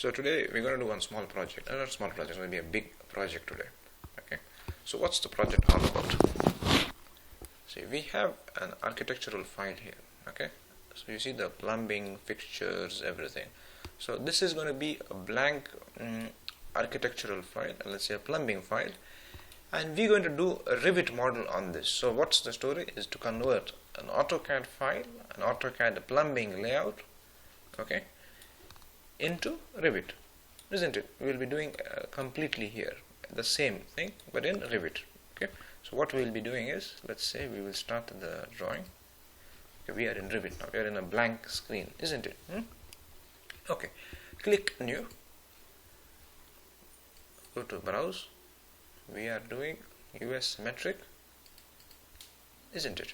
So today we're going to do one small project. Not small project, it's going to be a big project today. Okay. So what's the project all about? See, we have an architectural file here. Okay. So you see the plumbing, fixtures, everything. So this is going to be a blank architectural file, let's say a plumbing file, and we're going to do a Revit model on this. So what's the story is to convert an AutoCAD file, an AutoCAD plumbing layout, okay, into Revit, isn't it? We will be doing completely here the same thing but in Revit. Okay, so what we will be doing is, let's say we will start the drawing. Okay, we are in Revit now, we are in a blank screen, isn't it? Okay, click new, go to browse. We are doing US metric, isn't it?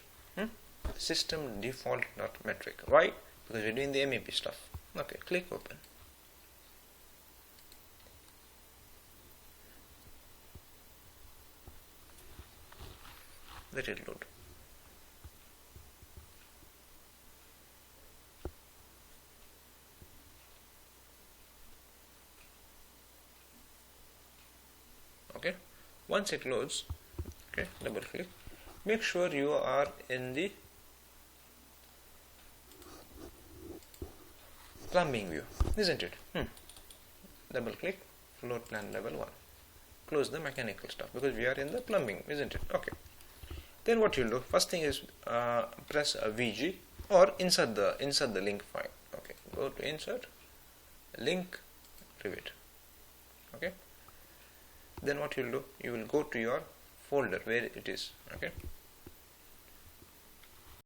System default not metric. Why? Because we're doing the MEP stuff. Okay, click open. Let it load. Okay, once it loads, okay, double click. Make sure you are in the plumbing view, isn't it? Double click, floor plan level 1. Close the mechanical stuff because we are in the plumbing, isn't it? Okay. Then what you'll do, first thing is press a VG or insert the link file. Okay, go to insert, link, Revit. Okay. Then what you'll do, you will go to your folder where it is. Okay,